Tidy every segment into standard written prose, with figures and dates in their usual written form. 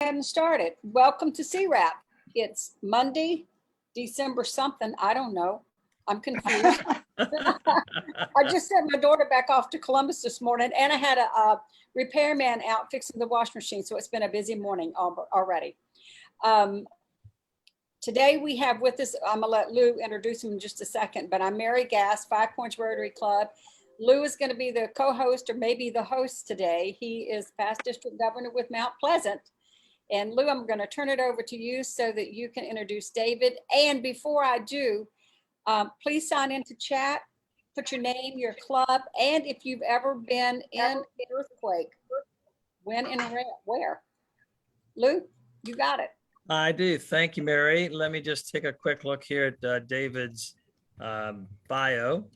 ahead and start it. Welcome to CWRAP. It's Monday, December something. I don't know. I'm confused. I just sent my daughter back off to Columbus this morning, and I had a repairman out fixing the washing machine, so it's been a busy morning already. Today we have with us, I'm gonna let Lou introduce him in just a second, but I'm Mary Gass, 5 Points Rotary Club. Lou is going to be the co-host or maybe the host today. He is past district governor with Mount Pleasant. And Lou, I'm going to turn it over to you so that you can introduce David. And before I do, please sign into chat, put your name, your club, and if you've ever been in an earthquake, when and where. Lou, you got it. I do. Thank you, Mary. Let me just take a quick look here at David's bio.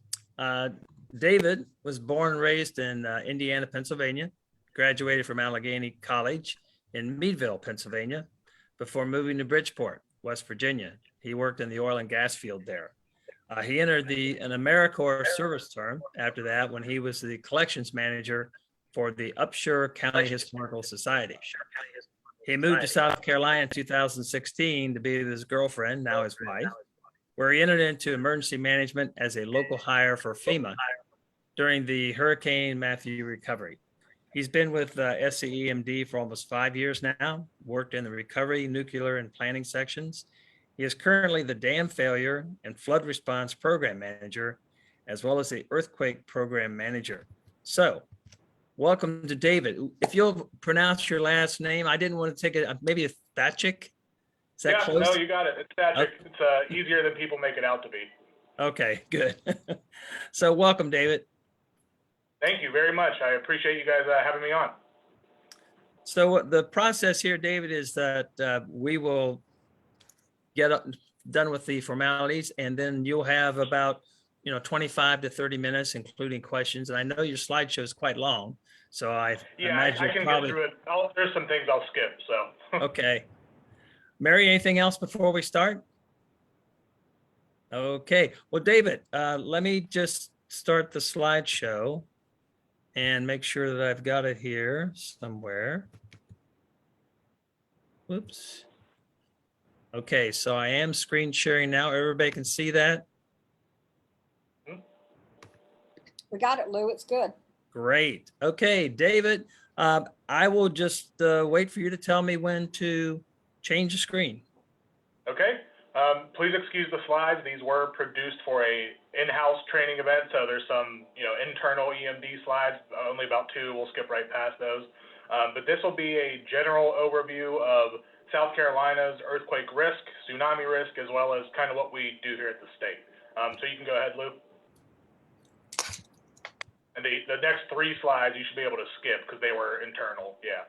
David was born and raised in Indiana, Pennsylvania, graduated from Allegheny College in Meadville, Pennsylvania, before moving to Bridgeport, West Virginia. He worked in the oil and gas field there. He entered an AmeriCorps service term after that when he was the collections manager for the Upshur County Historical Society. He moved to South Carolina in 2016 to be with his girlfriend, now his wife, where he entered into emergency management as a local hire for FEMA during the Hurricane Matthew recovery. He's been with SCEMD for almost 5 years now, worked in the recovery, nuclear, and planning sections. He is currently the dam failure and flood response program manager, as well as the earthquake program manager. So, welcome to David. If you'll pronounce your last name, I didn't want to take it, maybe a Thachik? Is that close? No, you got it. It's Thachik. Okay. It's easier than people make it out to be. Okay, good. So welcome, David. Thank you very much. I appreciate you guys having me on. So the process here, David, is that we will get done with the formalities, and then you'll have about 25 to 30 minutes, including questions. And I know your slideshow is quite long, so I imagine I can get through it. There's some things I'll skip. So okay. Mary, anything else before we start? Okay. Well, David, let me just start the slideshow and make sure that I've got it here somewhere. Whoops. Okay, so I am screen sharing now. Everybody can see that? We got it, Lou. It's good. Great. Okay, David, I will just wait for you to tell me when to change the screen. Okay. Please excuse the slides. These were produced for a in-house training event, so there's some internal EMD slides, only about 2. We'll skip right past those. But this will be a general overview of South Carolina's earthquake risk, tsunami risk, as well as kind of what we do here at the state. So you can go ahead, Lou. And the next 3 slides you should be able to skip because they were internal. Yeah.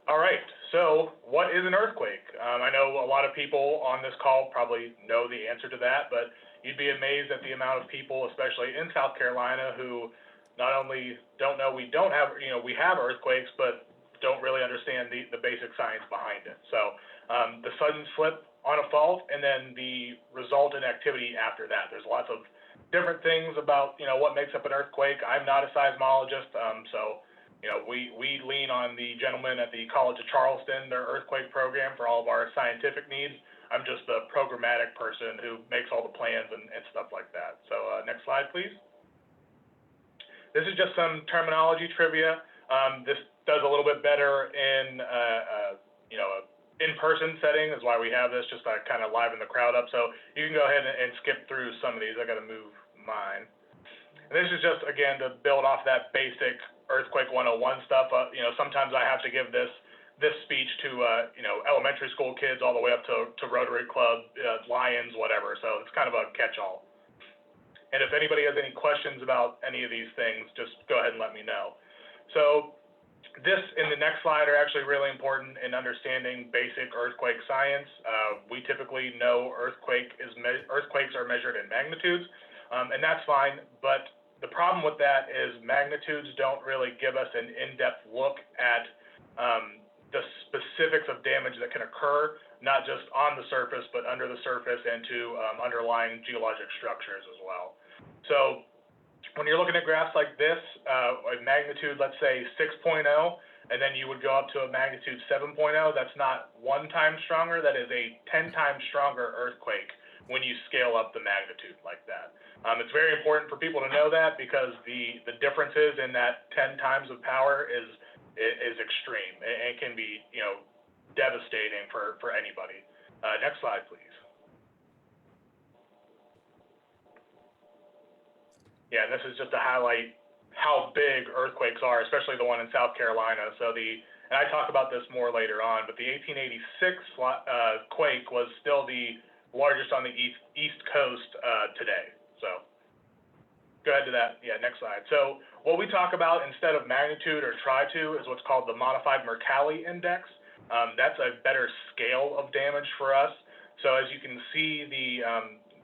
All right, so what is an earthquake? I know a lot of people on this call probably know the answer to that, but you'd be amazed at the amount of people, especially in South Carolina, who not only don't know we have earthquakes, but don't really understand the basic science behind it. So the sudden slip on a fault and then the resultant activity after that. There's lots of different things about what makes up an earthquake. I'm not a seismologist, so we lean on the gentlemen at the College of Charleston, their earthquake program, for all of our scientific needs. I'm just the programmatic person who makes all the plans and stuff like that. So next slide, please. This is just some terminology trivia. This does a little bit better in in-person setting, is why we have this, just to kind of liven the crowd up. So you can go ahead and skip through some of these. I got to move mine. And this is just, again, to build off that basic Earthquake 101 stuff. Sometimes I have to give this speech to elementary school kids all the way up to Rotary Club, Lions, whatever. So it's kind of a catch-all. And if anybody has any questions about any of these things, just go ahead and let me know. So this and the next slide are actually really important in understanding basic earthquake science. We typically know earthquakes are measured in magnitudes, and that's fine, but the problem with that is magnitudes don't really give us an in-depth look at the specifics of damage that can occur, not just on the surface, but under the surface and to underlying geologic structures as well. So when you're looking at graphs like this, a magnitude, let's say 6.0, and then you would go up to a magnitude 7.0. That's not 1 time stronger. That is a 10 times stronger earthquake when you scale up the magnitude like that. It's very important for people to know that, because the differences in that 10 times of power is extreme. It can be, you know, devastating for anybody. Next slide, please. Yeah, and this is just to highlight how big earthquakes are, especially the one in South Carolina. So and I talk about this more later on, but the 1886 quake was still the largest on the East Coast today. So go ahead to that. Yeah, next slide. So what we talk about instead of magnitude or try to is what's called the modified Mercalli index. That's a better scale of damage for us. So as you can see, the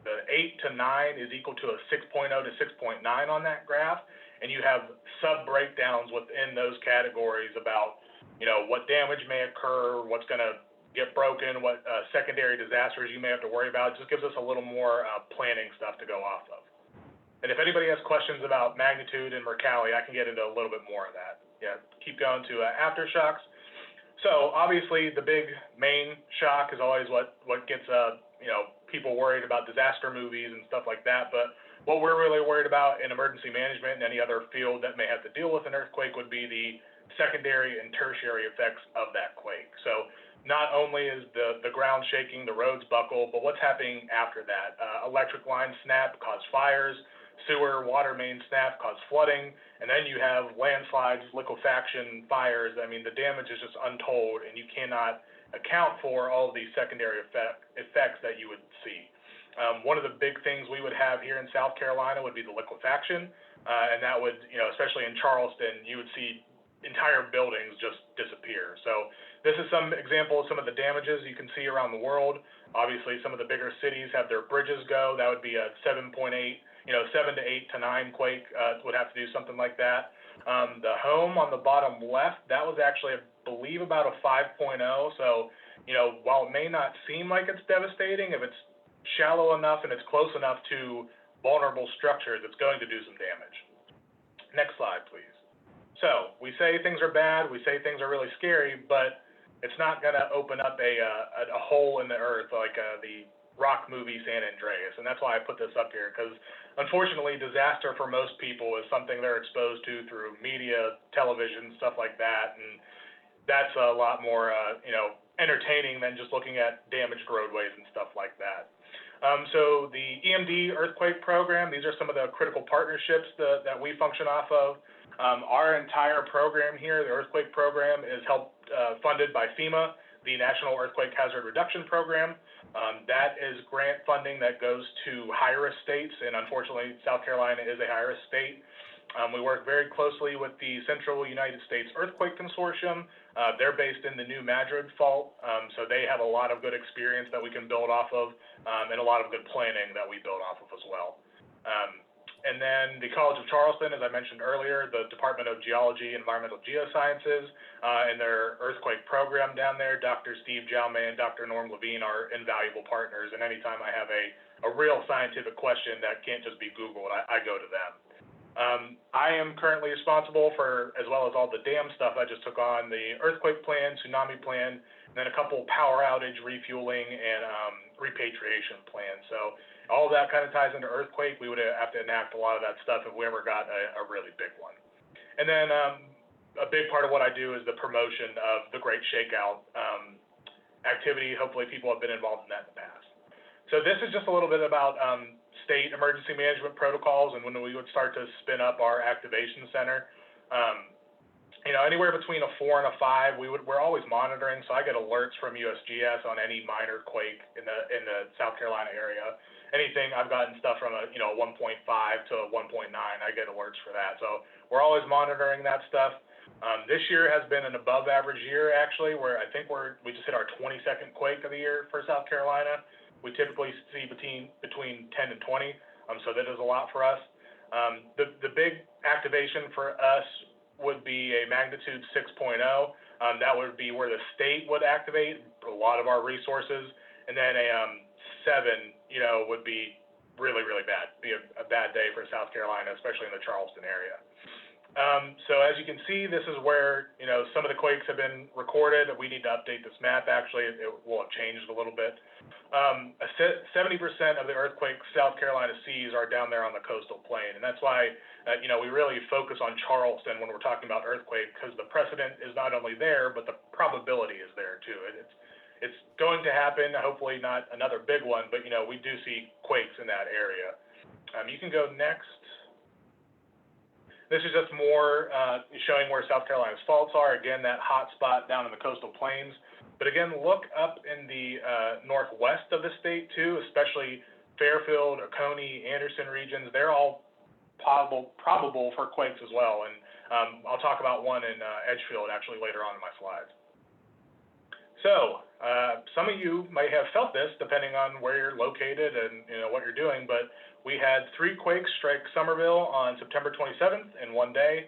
8 to 9 is equal to a 6.0 to 6.9 on that graph, and you have sub breakdowns within those categories about, you know, what damage may occur, what's going to get broken, what secondary disasters you may have to worry about. It just gives us a little more planning stuff to go off of. And if anybody has questions about magnitude and Mercalli, I can get into a little bit more of that. Yeah, keep going to aftershocks. So obviously the big main shock is always what gets you know, people worried about disaster movies and stuff like that. But what we're really worried about in emergency management and any other field that may have to deal with an earthquake would be the secondary and tertiary effects of that quake. So not only is the ground shaking, the roads buckle, but what's happening after that? Electric lines snap, cause fires, sewer, water main snap, cause flooding, and then you have landslides, liquefaction, fires. I mean, the damage is just untold, and you cannot account for all of these secondary effects that you would see. One of the big things we would have here in South Carolina would be the liquefaction, and that would, you know, especially in Charleston, you would see entire buildings just disappear. So this is some example of some of the damages you can see around the world. Obviously, some of the bigger cities have their bridges go. That would be a 7.8, you know, 7 to 8 to 9 quake would have to do something like that. The home on the bottom left, that was actually, I believe, about a 5.0. So, you know, while it may not seem like it's devastating, if it's shallow enough and it's close enough to vulnerable structures, it's going to do some damage. Next slide, please. So we say things are bad, we say things are really scary, but it's not going to open up a hole in the earth like the rock movie San Andreas. And that's why I put this up here, because unfortunately, disaster for most people is something they're exposed to through media, television, stuff like that. And that's a lot more, you know, entertaining than just looking at damaged roadways and stuff like that. So the EMD earthquake program, these are some of the critical partnerships that we function off of. Our entire program here, the earthquake program, is funded by FEMA, the National Earthquake Hazard Reduction Program. That is grant funding that goes to high-risk states, and unfortunately, South Carolina is a high-risk state. We work very closely with the Central United States Earthquake Consortium. They're based in the New Madrid Fault, so they have a lot of good experience that we can build off of, and a lot of good planning that we build off of as well. And then the College of Charleston, as I mentioned earlier, the Department of Geology and Environmental Geosciences, and their earthquake program down there, Dr. Steve Jaume and Dr. Norm Levine are invaluable partners, and anytime I have a real scientific question that can't just be Googled, I go to them. I am currently responsible for, as well as all the dam stuff I just took on, the earthquake plan, tsunami plan, and then a couple power outage, refueling, and repatriation plans. So all of that kind of ties into earthquake. We would have to enact a lot of that stuff if we ever got a really big one. And then a big part of what I do is the promotion of the Great Shakeout activity. Hopefully people have been involved in that in the past. So this is just a little bit about state emergency management protocols and when we would start to spin up our activation center. You know, anywhere between a 4 and a 5, we're always monitoring. So I get alerts from USGS on any minor quake in the South Carolina area. Anything, I've gotten stuff from a 1.5 to a 1.9. I get alerts for that. So we're always monitoring that stuff. This year has been an above average year, actually, where I think we just hit our 22nd quake of the year for South Carolina. We typically see between 10 and 20, so that is a lot for us. The big activation for us would be a magnitude 6.0. That would be where the state would activate a lot of our resources, and then a 7, would be really, really bad. Be a bad day for South Carolina, especially in the Charleston area. So as you can see, this is where, some of the quakes have been recorded. We need to update this map, actually. It will have changed a little bit. 70% of the earthquakes South Carolina sees are down there on the coastal plain. And that's why, we really focus on Charleston when we're talking about earthquake, because the precedent is not only there, but the probability is there too. It's going to happen, hopefully not another big one, but, we do see quakes in that area. You can go next. This is just more showing where South Carolina's faults are. Again, that hot spot down in the coastal plains. But again, look up in the northwest of the state too, especially Fairfield, Oconee, Anderson regions. They're all probable for quakes as well. And I'll talk about one in Edgefield actually later on in my slides. So some of you might have felt this depending on where you're located and what you're doing, but we had 3 quakes strike Summerville on September 27th in one day.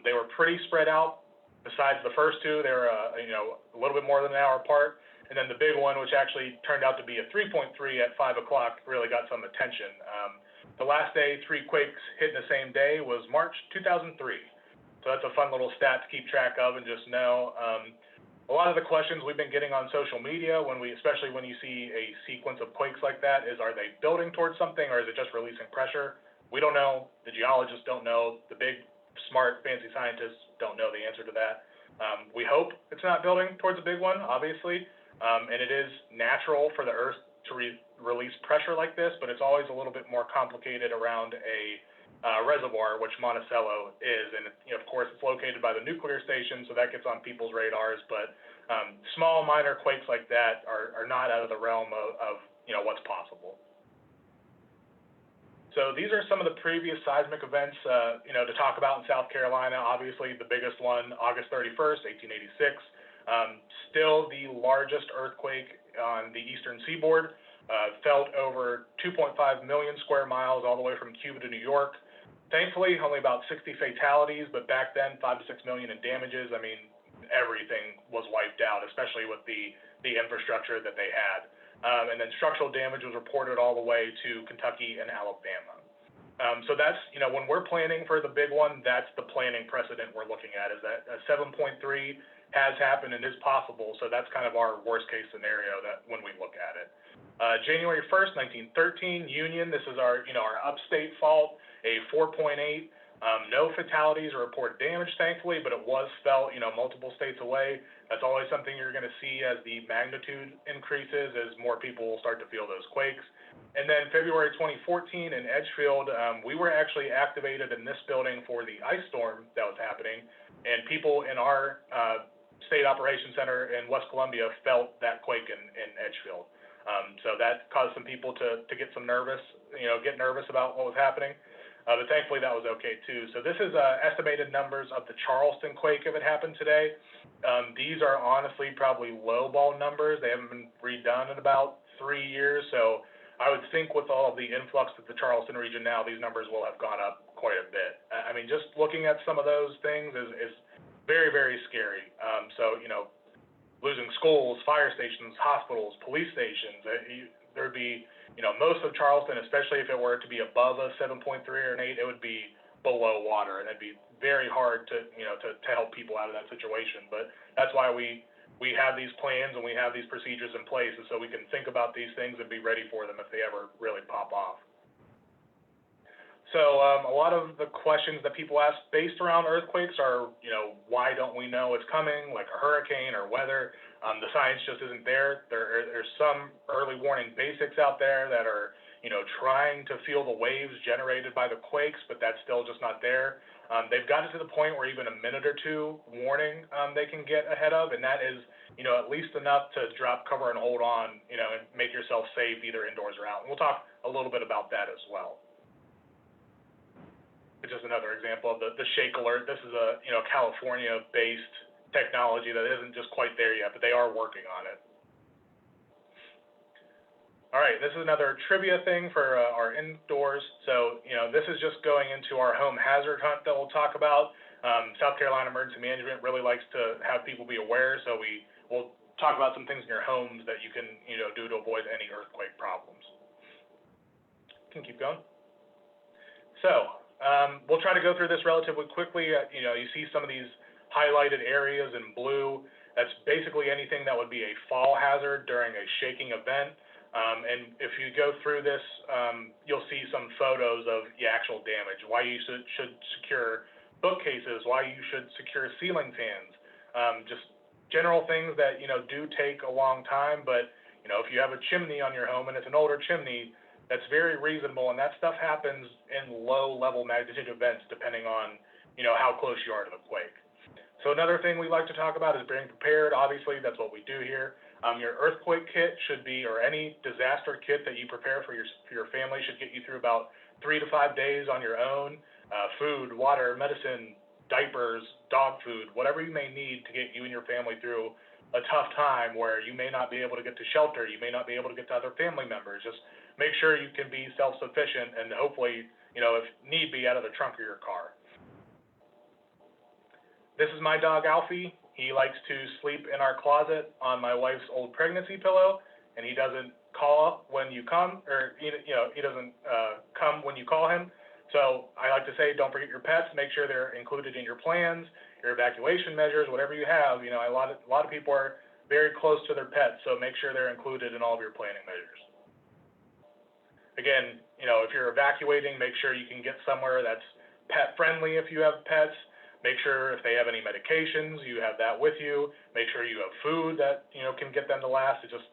They were pretty spread out. Besides the first 2, they were a little bit more than an hour apart. And then the big one, which actually turned out to be a 3.3 at 5 o'clock, really got some attention. The last day 3 quakes hit in the same day was March 2003. So that's a fun little stat to keep track of and just know. A lot of the questions we've been getting on social media, especially when you see a sequence of quakes like that, is are they building towards something or is it just releasing pressure? We don't know. The geologists don't know. The big, smart, fancy scientists don't know the answer to that. We hope it's not building towards a big one, obviously, and it is natural for the Earth to release pressure like this, but it's always a little bit more complicated around a reservoir, which Monticello is, and of course it's located by the nuclear station, so that gets on people's radars. But small, minor quakes like that are not out of the realm of what's possible. So these are some of the previous seismic events, to talk about in South Carolina. Obviously, the biggest one, August 31st, 1886, still the largest earthquake on the eastern seaboard. Felt over 2.5 million square miles all the way from Cuba to New York. Thankfully, only about 60 fatalities, but back then, 5 to 6 million in damages. I mean, everything was wiped out, especially with the infrastructure that they had. And then structural damage was reported all the way to Kentucky and Alabama. So that's, when we're planning for the big one, that's the planning precedent we're looking at, is that a 7.3 has happened and is possible. So that's kind of our worst case scenario that when we look at it. January 1st, 1913, Union, this is our upstate fault, a 4.8. No fatalities or reported damage, thankfully, but it was felt, multiple states away. That's always something you're going to see as the magnitude increases, as more people will start to feel those quakes. And then February 2014 in Edgefield, we were actually activated in this building for the ice storm that was happening, and people in our state operations center in West Columbia felt that quake in Edgefield. So that caused some people to get get nervous about what was happening. But thankfully that was okay too. So this is estimated numbers of the Charleston quake if it happened today. These are honestly probably lowball numbers. They haven't been redone in about 3 years. So I would think with all of the influx of the Charleston region now, these numbers will have gone up quite a bit. I mean, just looking at some of those things is very, very scary. So, losing schools, fire stations, hospitals, police stations, there'd be, most of Charleston, especially if it were to be above a 7.3 or an 8, it would be below water, and it'd be very hard to help people out of that situation. But that's why we have these plans and we have these procedures in place, and so we can think about these things and be ready for them if they ever really pop off. So a lot of the questions that people ask based around earthquakes are, why don't we know it's coming, like a hurricane or weather? The science just isn't there. There's some early warning basics out there that are, trying to feel the waves generated by the quakes, but that's still just not there. They've gotten to the point where even a minute or two warning they can get ahead of, and that is, at least enough to drop cover and hold on, and make yourself safe either indoors or out. And we'll talk a little bit about that as well. It's just another example of the shake alert. This is a California-based technology that isn't just quite there yet, but they are working on it. All right, this is another trivia thing for our indoors. So, this is just going into our home hazard hunt that we'll talk about. South Carolina Emergency Management really likes to have people be aware, so we'll talk about some things in your homes that you can, do to avoid any earthquake problems. Can keep going. So, we'll try to go through this relatively quickly. You see some of these highlighted areas in blue. That's basically anything that would be a fall hazard during a shaking event. And if you go through this, you'll see some photos of the actual damage, why you should secure bookcases, why you should secure ceiling fans, just general things that, do take a long time. But, if you have a chimney on your home and it's an older chimney, that's very reasonable. And that stuff happens in low level magnitude events, depending on, how close you are to the quake. So another thing we like to talk about is being prepared. Obviously, that's what we do here. Your earthquake kit should be, or any disaster kit that you prepare for your family should get you through about 3 to 5 days on your own. Food, water, medicine, diapers, dog food, whatever you may need to get you and your family through a tough time where you may not be able to get to shelter, you may not be able to get to other family members. Just make sure you can be self-sufficient and hopefully, if need be, out of the trunk of your car. This is my dog, Alfie. He likes to sleep in our closet on my wife's old pregnancy pillow, and he doesn't call when you come, or, he doesn't come when you call him. So I like to say, don't forget your pets. Make sure they're included in your plans, your evacuation measures, whatever you have. A lot of people are very close to their pets, so make sure they're included in all of your planning measures. Again, if you're evacuating, make sure you can get somewhere that's pet friendly if you have pets. Make sure if they have any medications, you have that with you. Make sure you have food that, can get them to last. It's just,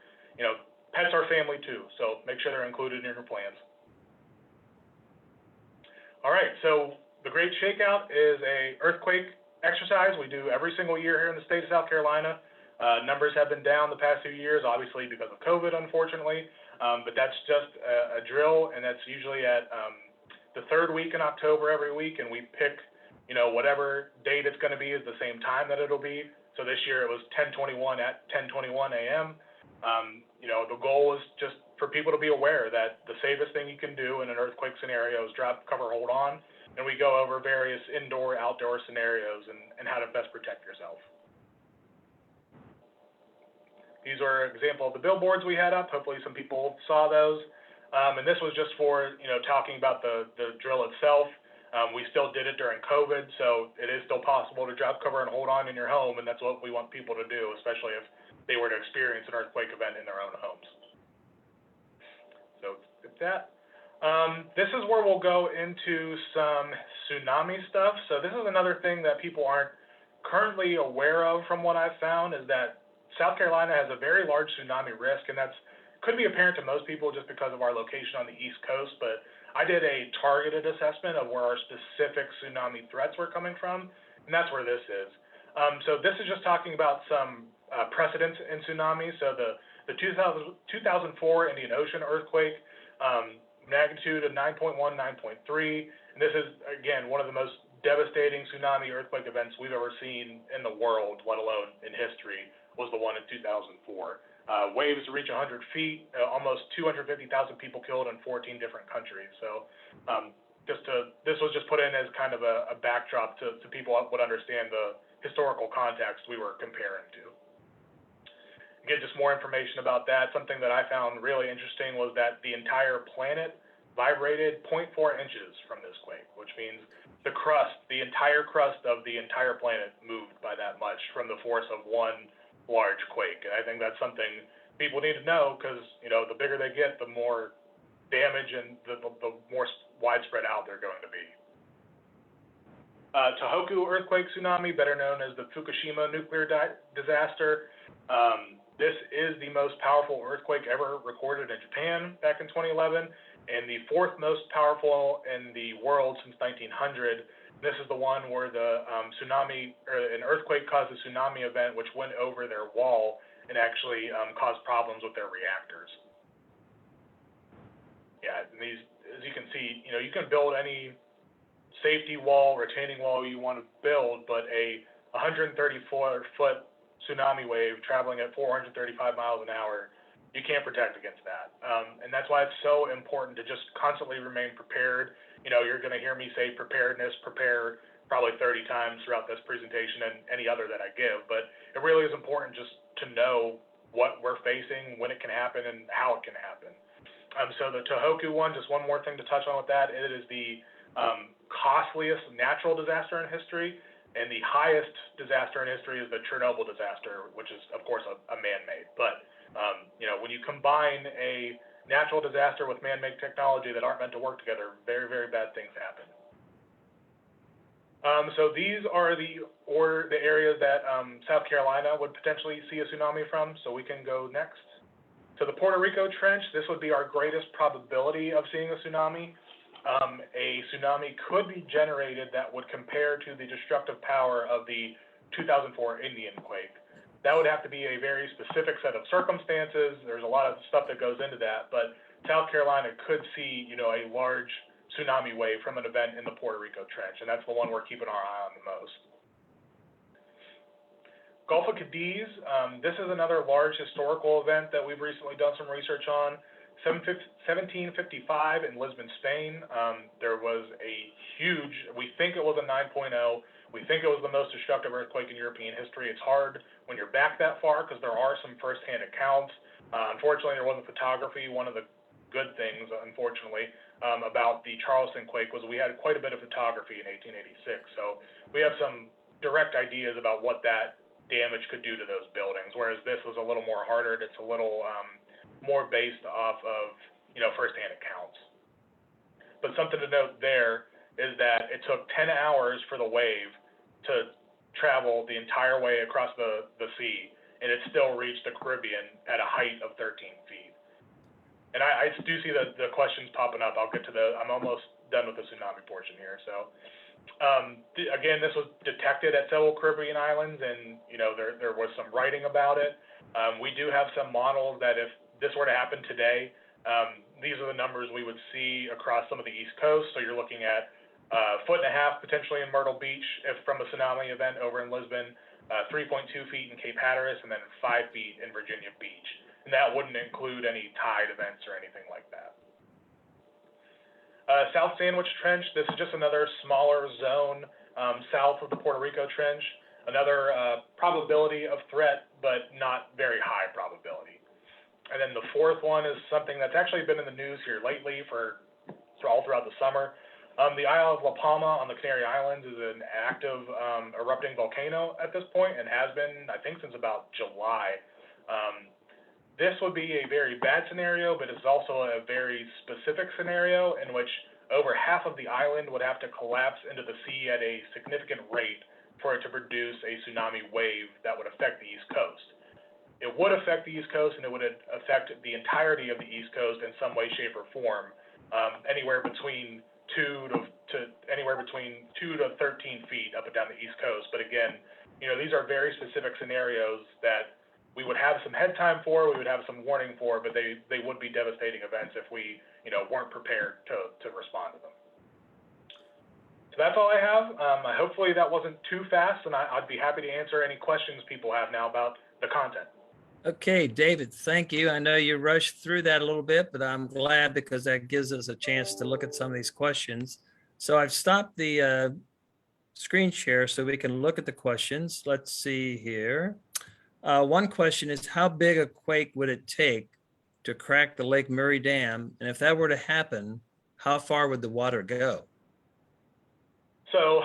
pets are family too, so make sure they're included in your plans. All right, so the Great Shakeout is a earthquake exercise we do every single year here in the state of South Carolina. Numbers have been down the past few years, obviously because of COVID, unfortunately, but that's just a drill, and that's usually at the third week in October every week, and we pick whatever date it's going to be is the same time that it'll be. So this year it was 10:21 at 10:21 a.m. The goal is just for people to be aware that the safest thing you can do in an earthquake scenario is drop, cover, hold on, and we go over various indoor, outdoor scenarios and how to best protect yourself. These are an example of the billboards we had up. Hopefully some people saw those. And this was just for, talking about the drill itself. We still did it during COVID, so it is still possible to drop, cover, and hold on in your home, and that's what we want people to do, especially if they were to experience an earthquake event in their own homes. So with that, this is where we'll go into some tsunami stuff. So this is another thing that people aren't currently aware of from what I've found, is that South Carolina has a very large tsunami risk, and that's could be apparent to most people just because of our location on the East Coast, but I did a targeted assessment of where our specific tsunami threats were coming from, and that's where this is. So this is just talking about some precedents in tsunamis. So the 2004 Indian Ocean earthquake, magnitude of 9.1, 9.3, and this is, again, one of the most devastating tsunami earthquake events we've ever seen in the world, let alone in history, was the one in 2004. Waves reach 100 feet, almost 250,000 people killed in 14 different countries. So this was just put in as kind of a backdrop to people would understand the historical context we were comparing to. Again, just more information about that. Something that I found really interesting was that the entire planet vibrated 0.4 inches from this quake, which means the entire crust of the entire planet moved by that much from the force of one large quake. And I think that's something people need to know, because the bigger they get, the more damage and the more widespread out they're going to be. Tohoku earthquake tsunami, better known as the Fukushima nuclear disaster. This is the most powerful earthquake ever recorded in Japan back in 2011, and the fourth most powerful in the world since 1900. This is the one where the an earthquake caused a tsunami event which went over their wall and actually caused problems with their reactors. Yeah, and these, as you can see, you can build any safety wall, retaining wall you want to build, but a 134-foot tsunami wave traveling at 435 miles an hour, you can't protect against that. And that's why it's so important to just constantly remain prepared. You're going to hear me say preparedness, prepare probably 30 times throughout this presentation and any other that I give, but it really is important just to know what we're facing, when it can happen, and how it can happen. So the Tohoku one, just one more thing to touch on with that, it is the costliest natural disaster in history, and the highest disaster in history is the Chernobyl disaster, which is, of course, a man-made. But, when you combine a natural disaster with man-made technology that aren't meant to work together, very, very bad things happen. So these are the areas that South Carolina would potentially see a tsunami from, so we can go next. So the Puerto Rico Trench, this would be our greatest probability of seeing a tsunami. A tsunami could be generated that would compare to the destructive power of the 2004 Indian quake. That would have to be a very specific set of circumstances. There's a lot of stuff that goes into that, but South Carolina could see, a large tsunami wave from an event in the Puerto Rico Trench, and that's the one we're keeping our eye on the most. Gulf of Cadiz, this is another large historical event that we've recently done some research on. 1755 in Lisbon, Spain. There was a huge, we think it was a 9.0. We think it was the most destructive earthquake in European history. It's hard when you're back that far because there are some firsthand accounts. Unfortunately, there wasn't photography. One of the good things, unfortunately, about the Charleston quake was we had quite a bit of photography in 1886. So we have some direct ideas about what that damage could do to those buildings, whereas this was a little more harder. It's a little more based off of, firsthand accounts. But something to note there is that it took 10 hours for the wave to travel the entire way across the sea, and it still reached the Caribbean at a height of 13 feet. And I do see the questions popping up. I'll get to I'm almost done with the tsunami portion here. So, again, this was detected at several Caribbean islands, and, there was some writing about it. We do have some models that if this were to happen today, these are the numbers we would see across some of the East Coast. So you're looking at 1.5 feet potentially in Myrtle Beach if from a tsunami event over in Lisbon, 3.2 feet in Cape Hatteras, and then 5 feet in Virginia Beach. And that wouldn't include any tide events or anything like that. South Sandwich Trench, this is just another smaller zone south of the Puerto Rico Trench. Another probability of threat, but not very high probability. And then the fourth one is something that's actually been in the news here lately for all throughout the summer. The Isle of La Palma on the Canary Islands is an active erupting volcano at this point and has been, I think, since about July. This would be a very bad scenario, but it's also a very specific scenario in which over half of the island would have to collapse into the sea at a significant rate for it to produce a tsunami wave that would affect the East Coast. It would affect the East Coast, and it would affect the entirety of the East Coast in some way, shape, or form, anywhere between 2 to 13 feet up and down the East Coast. But again, these are very specific scenarios that we would have some head time for, we would have some warning for, but they would be devastating events if we, weren't prepared to respond to them. So that's all I have. Hopefully that wasn't too fast, and I'd be happy to answer any questions people have now about the content. Okay, David, thank you. I know you rushed through that a little bit, but I'm glad because that gives us a chance to look at some of these questions. So I've stopped the screen share so we can look at the questions. Let's see here. One question is, how big a quake would it take to crack the Lake Murray Dam? And if that were to happen, how far would the water go? So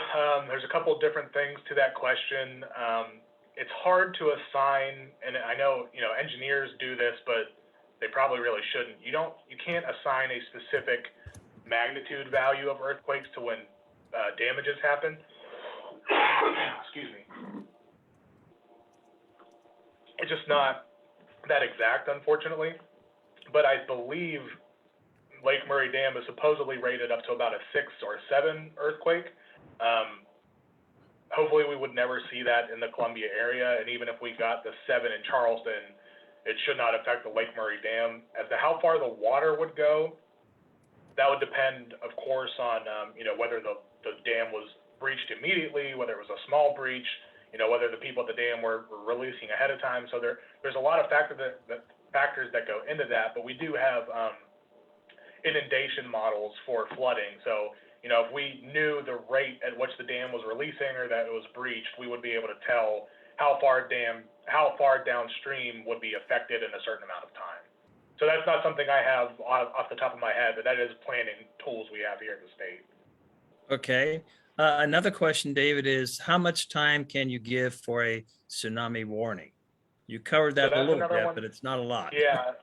there's a couple of different things to that question. It's hard to assign, and I know, engineers do this, but they probably really shouldn't. You can't assign a specific magnitude value of earthquakes to when damages happen. Excuse me. It's just not that exact, unfortunately. But I believe Lake Murray Dam is supposedly rated up to about a 6 or 7 earthquake. Hopefully we would never see that in the Columbia area, and even if we got the 7 in Charleston, it should not affect the Lake Murray Dam. As to how far the water would go, that would depend, of course, on whether the dam was breached immediately, whether it was a small breach, whether the people at the dam were releasing ahead of time. So there's a lot of factors that go into that, but we do have inundation models for flooding. So if we knew the rate at which the dam was releasing or that it was breached, we would be able to tell how far downstream would be affected in a certain amount of time. So that's not something I have off the top of my head, but that is planning tools we have here at the state. Okay. Another question, David, is how much time can you give for a tsunami warning? You covered So that a that's little another bit, one. but it's not a lot. Yeah,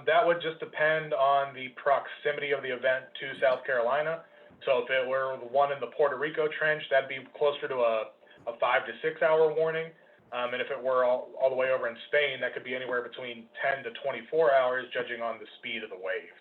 that would just depend on the proximity of the event to South Carolina. So if it were the one in the Puerto Rico trench, that'd be closer to a 5 to 6 hour warning. And if it were all the way over in Spain, that could be anywhere between 10 to 24 hours, judging on the speed of the wave.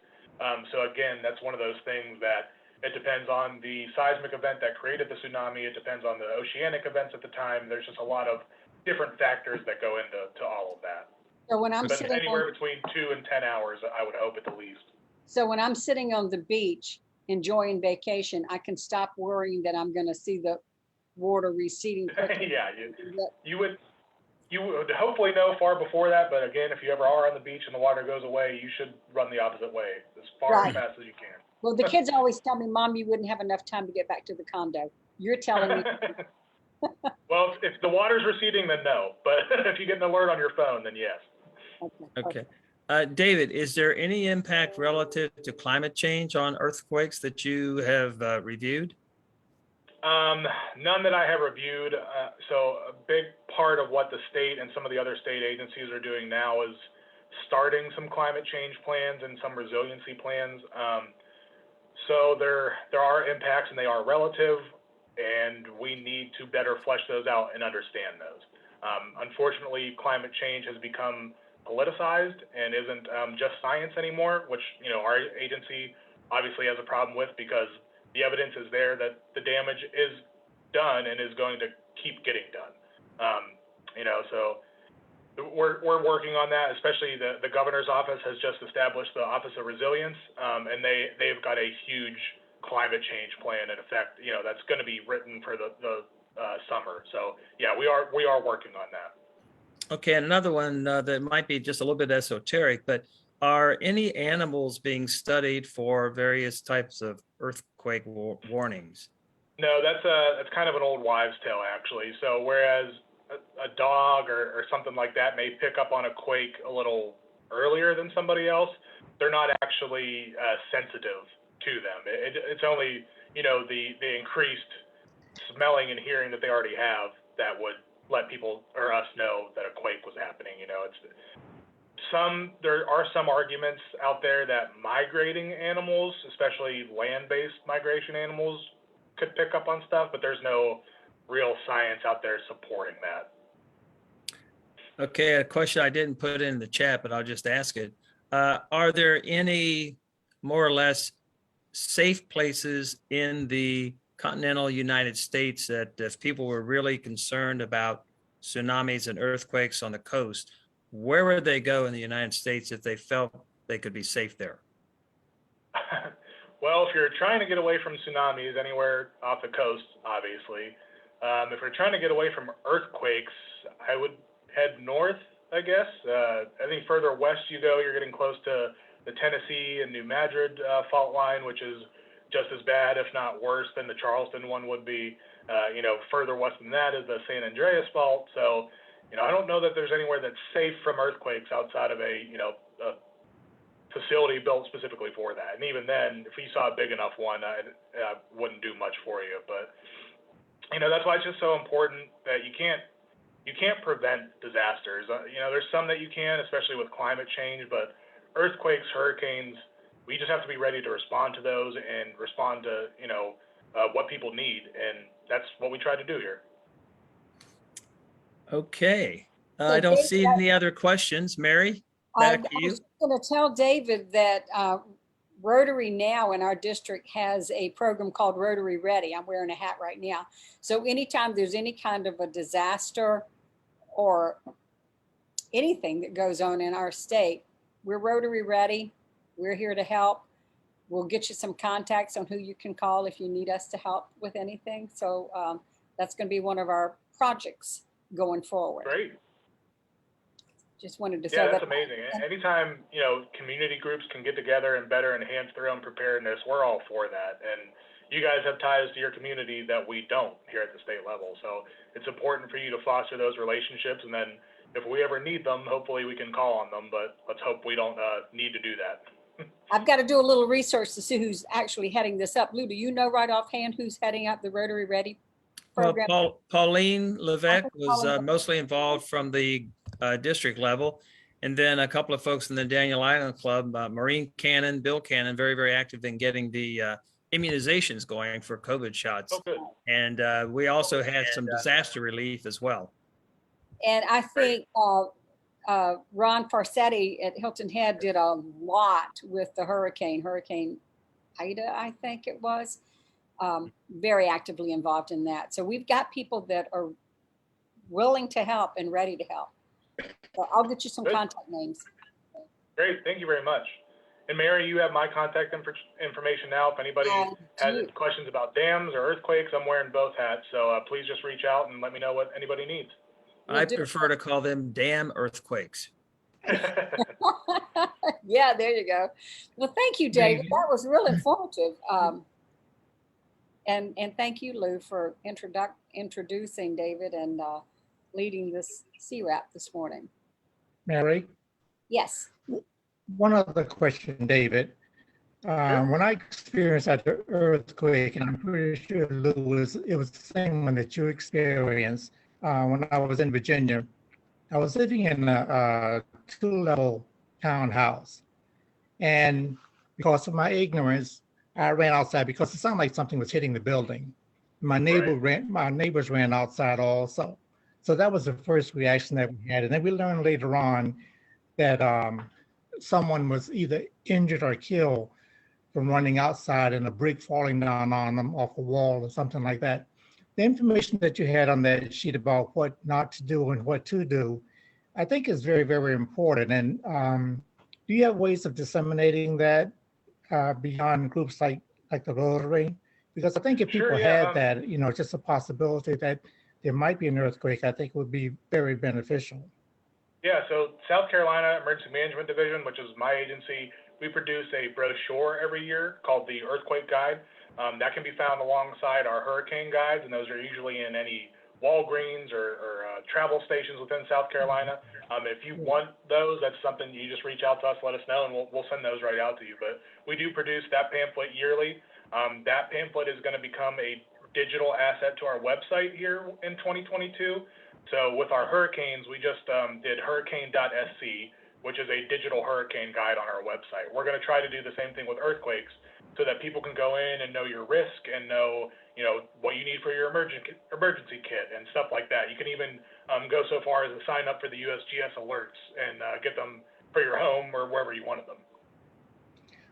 So again, that's one of those things that it depends on the seismic event that created the tsunami. It depends on the oceanic events at the time. There's just a lot of different factors that go into all of that. So when I'm But sitting anywhere on, between 2 and 10 hours, I would hope at the least. so when I'm sitting on the beach enjoying vacation, I can stop worrying that I'm going to see the water receding quickly. Yeah, you would hopefully know far before that, but again, if you ever are on the beach and the water goes away, you should run the opposite way as far Right. as fast as you can. Well, the kids always tell me, Mom, you wouldn't have enough time to get back to the condo. You're telling me. Well, if the water's receding, then no. But if you get an alert on your phone, then yes. Okay. David, is there any impact relative to climate change on earthquakes that you have reviewed? None that I have reviewed. So a big part of what the state and some of the other state agencies are doing now is starting some climate change plans and some resiliency plans. So there are impacts and they are relative, and we need to better flesh those out and understand those. Unfortunately, climate change has become politicized and isn't just science anymore, which our agency obviously has a problem with because the evidence is there that the damage is done and is going to keep getting done. So we're working on that. Especially the governor's office has just established the Office of Resilience, and they've got a huge climate change plan in effect. That's going to be written for the summer. So yeah, we are working on that. Okay, and another one that might be just a little bit esoteric, but are any animals being studied for various types of earthquake warnings? No, that's kind of an old wives' tale, actually. So whereas a dog or something like that may pick up on a quake a little earlier than somebody else, they're not actually sensitive to them. It's only the increased smelling and hearing that they already have that would let people or us know that a quake was happening. There are some arguments out there that migrating animals, especially land-based migration animals, could pick up on stuff, but there's no real science out there supporting that. Okay, a question I didn't put in the chat, but I'll just ask it. Are there any more or less safe places in the continental United States that if people were really concerned about tsunamis and earthquakes on the coast, where would they go in the United States if they felt they could be safe there? Well, if you're trying to get away from tsunamis, anywhere off the coast, obviously. If you're trying to get away from earthquakes, I would head north, I guess. I think further west you go, you're getting close to the Tennessee and New Madrid fault line, which is just as bad, if not worse, than the Charleston one would be. Further west than that is the San Andreas fault. So, I don't know that there's anywhere that's safe from earthquakes outside of a facility built specifically for that. And even then, if you saw a big enough one, I wouldn't do much for you. But that's why it's just so important that you can't prevent disasters. There's some that you can, especially with climate change, but earthquakes, hurricanes, we just have to be ready to respond to those and respond to what people need, and that's what we try to do here. Okay, So I don't David, see any other questions. Mary, I back to you. was going to tell David that Rotary now in our district has a program called Rotary Ready. I'm wearing a hat right now. So anytime there's any kind of a disaster or anything that goes on in our state, we're Rotary Ready. We're here to help. We'll get you some contacts on who you can call if you need us to help with anything. So that's going to be one of our projects going forward. Great. Just wanted to say Yeah, that's that. amazing. Anytime, community groups can get together and better enhance their own preparedness, we're all for that. And you guys have ties to your community that we don't here at the state level. So it's important for you to foster those relationships. And then if we ever need them, hopefully we can call on them, but let's hope we don't need to do that. I've got to do a little research to see who's actually heading this up. Lou, do you know right offhand who's heading up the Rotary Ready Well, program? Pauline Levesque was Pauline. mostly involved from the district level. And then a couple of folks in the Daniel Island Club, Maureen Cannon, Bill Cannon, very, very active in getting the immunizations going for COVID shots. Oh, good. And we also had some disaster relief as well. And I think Ron Farsetti at Hilton Head did a lot with the Hurricane Ida, I think it was, very actively involved in that. So we've got people that are willing to help and ready to help. So I'll get you some Good. contact names. Great, thank you very much. And Mary, you have my contact information now. If anybody has questions about dams or earthquakes, I'm wearing both hats. So please just reach out and let me know what anybody needs. I prefer to call them dam earthquakes. Yeah, there you go. Well, thank you, David. That was real informative. And thank you, Lou, for introducing David and leading this CWRAP this morning. Mary, Yes. one other question, David. When I experienced that earthquake, and I'm pretty sure Lou it was the same one that you experienced when I was in Virginia. I was living in a two-level townhouse, and because of my ignorance, I ran outside because it sounded like something was hitting the building. My neighbors ran outside also. So that was the first reaction that we had. And then we learned later on that someone was either injured or killed from running outside and a brick falling down on them off a wall or something like that. The information that you had on that sheet about what not to do and what to do, I think is very, very important. And do you have ways of disseminating that beyond groups like the Rotary? Because I think if people had that, you know, just a possibility that there might be an earthquake, I think would be very beneficial. Yeah, so South Carolina Emergency Management Division, which is my agency, we produce a brochure every year called the Earthquake Guide. That can be found alongside our hurricane guides, and those are usually in any Walgreens or travel stations within South Carolina. If you want those, that's something you just reach out to us, let us know, and we'll send those right out to you. But we do produce that pamphlet yearly. That pamphlet is going to become a digital asset to our website here in 2022. So with our hurricanes, we just did hurricane.sc, which is a digital hurricane guide on our website. We're going to try to do the same thing with earthquakes so that people can go in and know your risk and know, you know, what you need for your emergency kit and stuff like that. You can even go so far as to sign up for the USGS alerts and get them for your home or wherever you wanted them.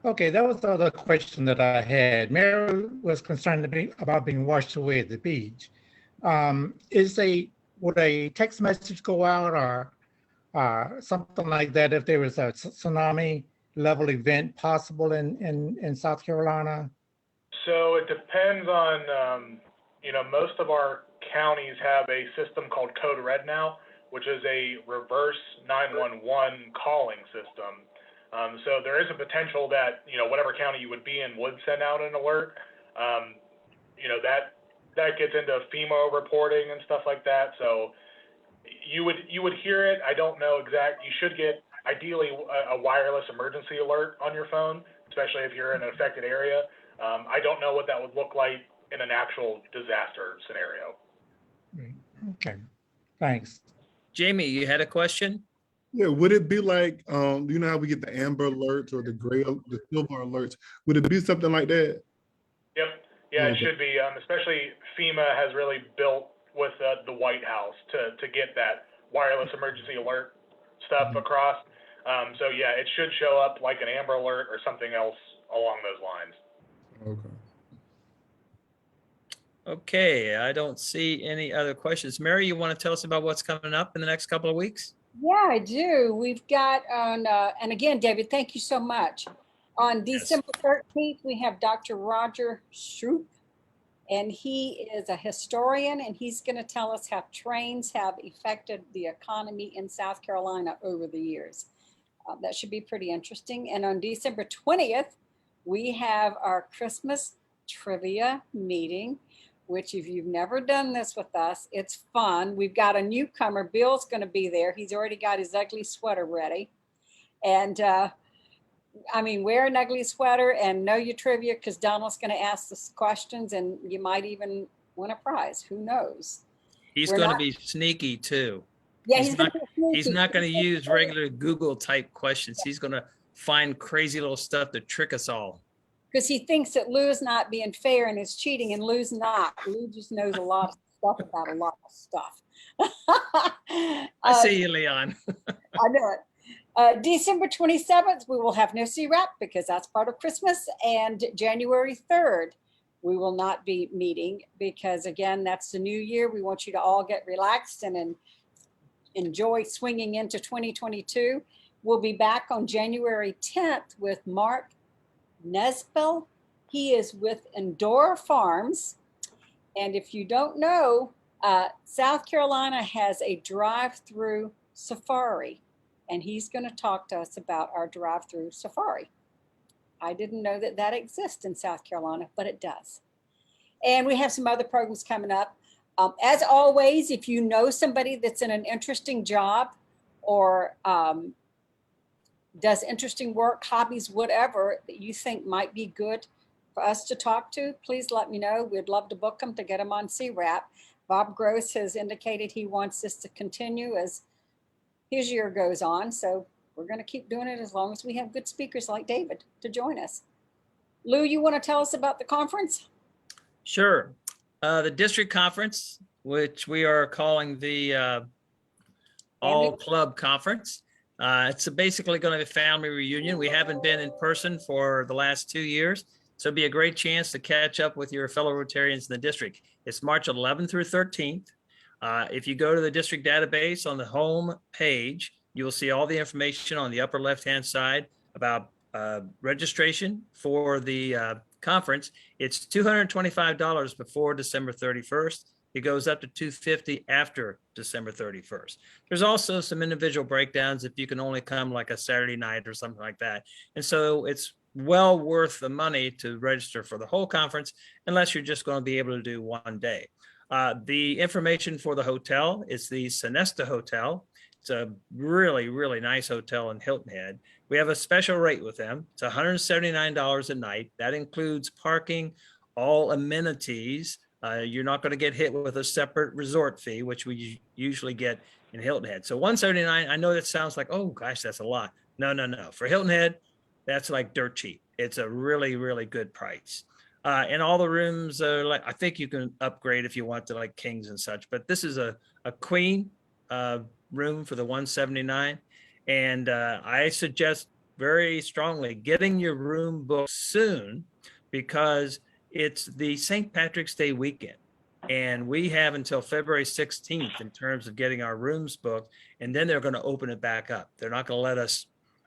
Okay, that was the other question that I had. Mary was concerned about being washed away at the beach. Would a text message go out or something like that if there was a tsunami level event possible in South Carolina? So it depends on, you know, most of our counties have a system called Code Red now, which is a reverse 911 calling system. So there is a potential that, you know, whatever county you would be in would send out an alert. You know, that gets into FEMA reporting and stuff like that. So you would hear it. I don't know you should get ideally a wireless emergency alert on your phone, especially if you're in an affected area. I don't know what that would look like in an actual disaster scenario. Okay, thanks. Jamie, you had a question? Yeah, would it be like, you know how we get the amber alerts or the silver alerts? Would it be something like that? Yep. Yeah, it should be. Especially FEMA has really built with the White House to get that wireless emergency alert stuff across. So yeah, it should show up like an amber alert or something else along those lines. Okay. Okay, I don't see any other questions. Mary, you want to tell us about what's coming up in the next couple of weeks? Yeah, I do. We've got on, and again, David, thank you so much. On December 13th, we have Dr. Roger Shroop, and he is a historian, and he's going to tell us how trains have affected the economy in South Carolina over the years. That should be pretty interesting. And on December 20th, we have our Christmas trivia meeting, which if you've never done this with us, it's fun. We've got a newcomer. Bill's going to be there. He's already got his ugly sweater ready. And I mean, wear an ugly sweater and know your trivia because Donald's going to ask us questions and you might even win a prize. Who knows? He's We're going to not- be sneaky too. Yeah, he's he's going not- to be He's sneaky. not going to use regular Google type questions. He's going to find crazy little stuff to trick us all. Because he thinks that Lou's not being fair and is cheating, and Lou's not. Lou just knows a lot of stuff about a lot of stuff. I see you, Leon. I know it. December 27th, we will have no CWRAP because that's part of Christmas. And January 3rd, we will not be meeting because, again, that's the new year. We want you to all get relaxed and enjoy swinging into 2022. We'll be back on January 10th with Mark Nesbill. He is with Endora Farms. And if you don't know, South Carolina has a drive-through safari, and he's going to talk to us about our drive-through safari. I didn't know that that exists in South Carolina, but it does. And we have some other programs coming up. As always, if you know somebody that's in an interesting job or does interesting work, hobbies, whatever that you think might be good for us to talk to, please let me know. We'd love to book them to get them on CWRAP. Bob Gross has indicated he wants this to continue as his year goes on. So we're going to keep doing it as long as we have good speakers like David to join us. Lou, you want to tell us about the conference? Sure. The district conference, which we are calling the All Club Conference. It's basically going to be a family reunion. We haven't been in person for the last 2 years, so it'll be a great chance to catch up with your fellow Rotarians in the district. It's March 11th through 13th. If you go to the district database on the home page, you will see all the information on the upper left-hand side about registration for the conference. It's $225 before December 31st. It goes up to $250 after December 31st. There's also some individual breakdowns if you can only come like a Saturday night or something like that. And so it's well worth the money to register for the whole conference, unless you're just going to be able to do one day. The information for the hotel is the Sonesta Hotel. It's a really, really nice hotel in Hilton Head. We have a special rate with them. It's $179 a night. That includes parking, all amenities. You're not going to get hit with a separate resort fee, which we usually get in Hilton Head. So $179, I know that sounds like, oh gosh, that's a lot. No. For Hilton Head, that's like dirt cheap. It's a really, really good price. And all the rooms are like, I think you can upgrade if you want to like kings and such, but this is a queen room for the $179. And I suggest very strongly getting your room booked soon because it's the St. Patrick's Day weekend. And we have until February 16th in terms of getting our rooms booked. And then they're going to open it back up. They're not going to let us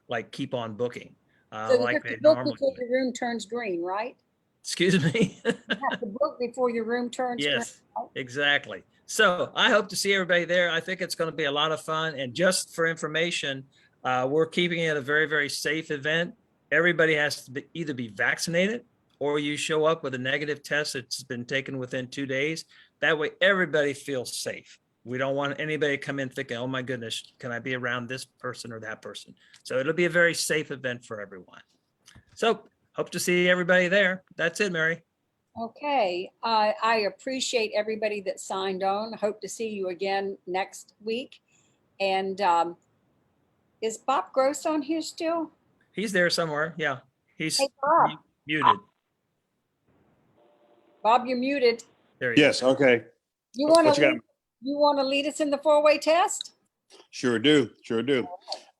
like keep on booking So you like have they to book normally before do. your room turns green, right? Excuse me. You have to book before your room turns green. Yes, exactly. So I hope to see everybody there. I think it's going to be a lot of fun. And just for information, we're keeping it a very, very safe event. Everybody has to either be vaccinated or you show up with a negative test that's been taken within 2 days. That way, everybody feels safe. We don't want anybody to come in thinking, oh my goodness, can I be around this person or that person? So it'll be a very safe event for everyone. So hope to see everybody there. That's it, Mary. Okay, I appreciate everybody that signed on. Hope to see you again next week. And is Bob Gross on here still? He's there somewhere. Yeah, he's Hey, Bob. muted. Bob, you're muted. There he is. Yes, okay. You What want you got? to lead us in the four-way test? Sure do, sure do.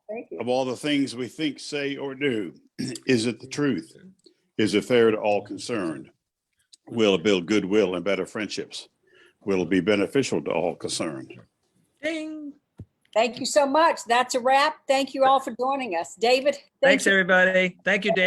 Thank you. Of all the things we think, say, or do, is it the truth? Is it fair to all concerned? Will it build goodwill and better friendships? Will it be beneficial to all concerned? Ding. Thank you so much. That's a wrap. Thank you all for joining us. David. Thanks, everybody. Thank you, Dave.